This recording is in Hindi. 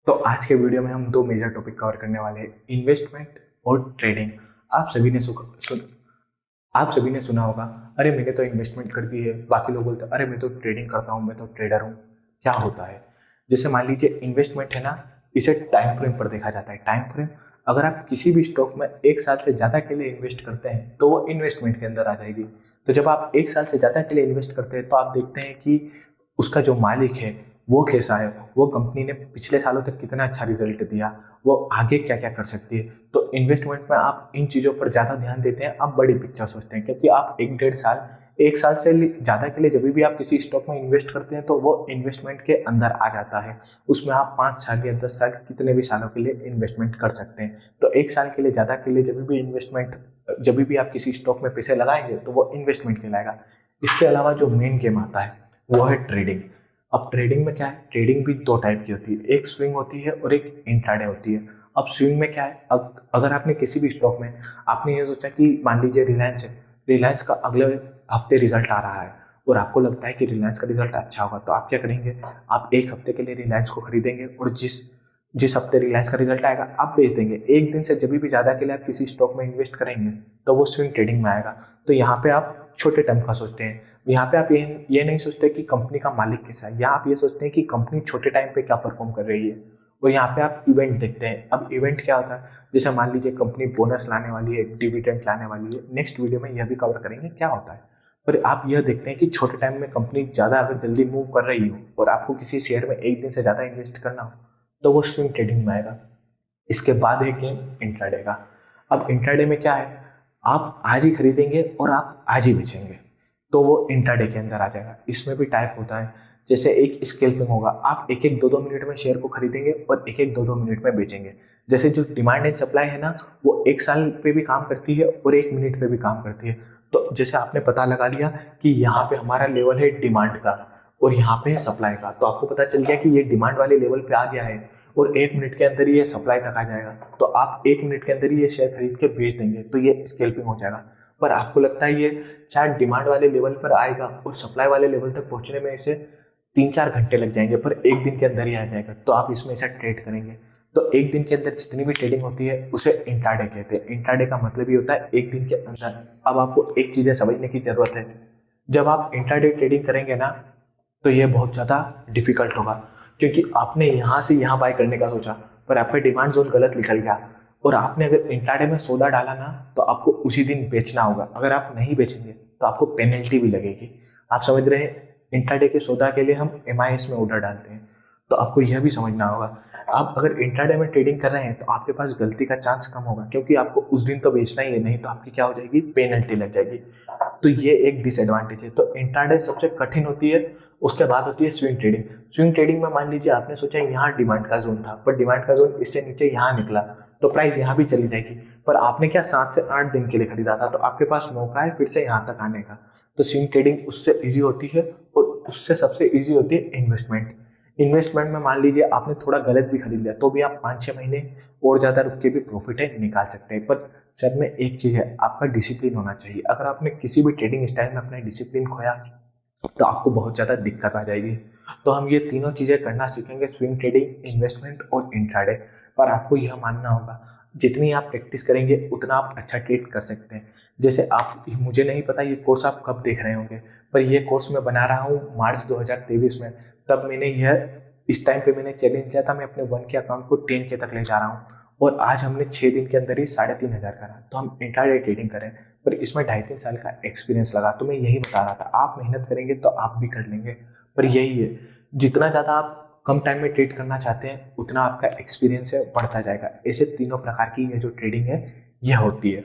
तो आज के वीडियो में हम दो मेजर टॉपिक कवर करने वाले हैं, इन्वेस्टमेंट और ट्रेडिंग। आप सभी ने आप सभी ने सुना होगा, अरे मैंने तो इन्वेस्टमेंट कर दी है। बाकी लोग बोलते हैं अरे मैं तो ट्रेडिंग करता हूँ, मैं तो ट्रेडर हूँ। क्या होता है? जैसे मान लीजिए इन्वेस्टमेंट है ना, इसे टाइम फ्रेम पर देखा जाता है। टाइम फ्रेम, अगर आप किसी भी स्टॉक में 1 साल से ज़्यादा के लिए इन्वेस्ट करते हैं तो वो इन्वेस्टमेंट के अंदर आ जाएगी। तो जब आप 1 साल से ज़्यादा के लिए इन्वेस्ट करते हैं तो आप देखते हैं कि उसका जो मालिक है वो कैसा है, वो कंपनी ने पिछले सालों तक कितना अच्छा रिजल्ट दिया, वो आगे क्या क्या कर सकती है। तो इन्वेस्टमेंट में आप इन चीज़ों पर ज़्यादा ध्यान देते हैं, आप बड़ी पिक्चर सोचते हैं, क्योंकि आप 1 से ज़्यादा के लिए जब भी आप किसी स्टॉक में इन्वेस्ट करते हैं तो वो इन्वेस्टमेंट के अंदर आ जाता है। उसमें आप 5 साल या 10 साल कितने भी सालों के लिए इन्वेस्टमेंट कर सकते हैं। तो 1 साल के लिए ज़्यादा के लिए जब भी आप किसी स्टॉक में पैसे लगाएंगे तो वो इन्वेस्टमेंट कहलाएगा। इसके अलावा जो मेन गेम आता है वो है ट्रेडिंग। अब ट्रेडिंग में क्या है, ट्रेडिंग भी दो टाइप की होती है, एक स्विंग होती है और एक इंट्राडे होती है। अब स्विंग में क्या है, अगर आपने किसी भी स्टॉक में आपने ये सोचा कि मान लीजिए रिलायंस है, रिलायंस का अगले हफ्ते रिजल्ट आ रहा है और आपको लगता है कि रिलायंस का रिजल्ट अच्छा होगा, तो आप क्या करेंगे, आप 1 हफ्ते के लिए रिलायंस को खरीदेंगे और जिस जिस हफ्ते रिलायंस का रिजल्ट आएगा आप बेच देंगे। एक दिन से जब भी ज़्यादा के लिए आप किसी स्टॉक में इन्वेस्ट करेंगे तो वो स्विंग ट्रेडिंग में आएगा। तो यहाँ पे आप छोटे टर्म का सोचते हैं। यहाँ पे आप ये नहीं सोचते कि कंपनी का मालिक कैसा है, यहाँ आप ये सोचते हैं कि कंपनी छोटे टाइम पे क्या परफॉर्म कर रही है। और यहाँ पे आप इवेंट देखते हैं। अब इवेंट क्या होता है, जैसे मान लीजिए कंपनी बोनस लाने वाली है, डिविडेंड लाने वाली है, नेक्स्ट वीडियो में यह भी कवर करेंगे क्या होता है। पर आप यह देखते हैं कि छोटे टाइम में कंपनी ज़्यादा अगर जल्दी मूव कर रही हो और आपको किसी शेयर में एक दिन से ज़्यादा इन्वेस्ट करना हो तो वो स्विंग ट्रेडिंग में आएगा। इसके बाद है गेम इंट्राडे का। अब इंट्राडे में क्या है, आप आज ही खरीदेंगे और आप आज ही बेचेंगे, तो वो इंट्राडे के अंदर आ जाएगा। इसमें भी टाइप होता है, जैसे एक स्कैल्पिंग होगा, आप एक एक 2-2 मिनट में शेयर को खरीदेंगे और एक एक 2-2 मिनट में बेचेंगे। जैसे जो डिमांड एंड सप्लाई है ना, वो 1 साल पे भी काम करती है और 1 मिनट पे भी काम करती है। तो जैसे आपने पता लगा लिया कि यहाँ पे हमारा लेवल है डिमांड का और यहाँ पे है सप्लाई का, तो आपको पता चल गया कि ये डिमांड वाले लेवल पे आ गया है और 1 मिनट के अंदर ये सप्लाई तक आ जाएगा, तो आप 1 मिनट के अंदर ये शेयर खरीद के बेच देंगे, तो ये स्कैल्पिंग हो जाएगा। पर आपको लगता है ये शायद डिमांड वाले लेवल पर आएगा और सप्लाई वाले लेवल तक पहुंचने में इसे 3-4 घंटे लग जाएंगे, पर एक दिन के अंदर ही आ जाएगा, तो आप इसमें ऐसा ट्रेड करेंगे। तो एक दिन के अंदर जितनी भी ट्रेडिंग होती है उसे इंट्राडे कहते हैं। इंट्राडे का मतलब ये होता है एक दिन के अंदर। अब आपको एक चीज़ समझने की जरूरत है, जब आप इंट्राडे ट्रेडिंग करेंगे ना तो ये बहुत ज़्यादा डिफिकल्ट होगा, क्योंकि आपने यहाँ से यहाँ बाय करने का सोचा पर आपका डिमांड जोन गलत निकल गया और आपने अगर इंट्राडे में सौदा डाला ना तो आपको उसी दिन बेचना होगा। अगर आप नहीं बेचेंगे तो आपको पेनल्टी भी लगेगी। आप समझ रहे हैं, इंट्राडे के सौदा के लिए हम MIS में ऑर्डर डालते हैं, तो आपको यह भी समझना होगा। आप अगर इंट्राडे में ट्रेडिंग कर रहे हैं तो आपके पास गलती का चांस कम होगा, क्योंकि आपको उस दिन तो बेचना ही है, नहीं तो आपकी क्या हो जाएगी, पेनल्टी लग जाएगी। तो ये एक डिसएडवांटेज है। तो इंट्राडे सबसे कठिन होती है, उसके बाद होती है स्विंग ट्रेडिंग। स्विंग ट्रेडिंग में मान लीजिए आपने सोचा यहाँ डिमांड का जोन था, पर डिमांड का जोन इससे नीचे यहाँ निकला तो प्राइस यहाँ भी चली जाएगी, पर आपने क्या 7 से 8 दिन के लिए खरीदा था, तो आपके पास मौका है फिर से यहाँ तक आने का। तो स्विंग ट्रेडिंग उससे ईजी होती है और उससे सबसे ईजी होती है इन्वेस्टमेंट। इन्वेस्टमेंट में मान लीजिए आपने थोड़ा गलत भी खरीद लिया तो भी आप 5-6 महीने और ज़्यादा रुक के भी प्रॉफिट है निकाल सकते हैं। पर सब में एक चीज़ है, आपका डिसिप्लिन होना चाहिए। अगर आपने किसी भी ट्रेडिंग स्टाइल में अपना डिसिप्लिन खोया तो आपको बहुत ज़्यादा दिक्कत आ जाएगी। तो हम ये तीनों चीज़ें करना सीखेंगे, स्विंग ट्रेडिंग, इन्वेस्टमेंट और इंट्राडे। पर आपको यह मानना होगा जितनी आप प्रैक्टिस करेंगे उतना आप अच्छा ट्रेड कर सकते हैं। जैसे आप, मुझे नहीं पता ये कोर्स आप कब देख रहे होंगे, पर यह कोर्स मैं बना रहा हूँ मार्च 2023 में। तब मैंने इस टाइम पे मैंने चैलेंज किया था, मैं अपने 1 के अकाउंट को 10 के तक ले जा रहा हूँ और आज हमने 6 दिन के अंदर ही 3,500 करा। तो हम इंट्राडे ट्रेडिंग करें, पर इसमें 2.5-3 साल का एक्सपीरियंस लगा। तो मैं यही बता रहा था, आप मेहनत करेंगे तो आप भी कर लेंगे। पर यही है, जितना ज़्यादा आप कम टाइम में ट्रेड करना चाहते हैं उतना आपका एक्सपीरियंस है बढ़ता जाएगा। ऐसे तीनों प्रकार की ये जो ट्रेडिंग है यह होती है।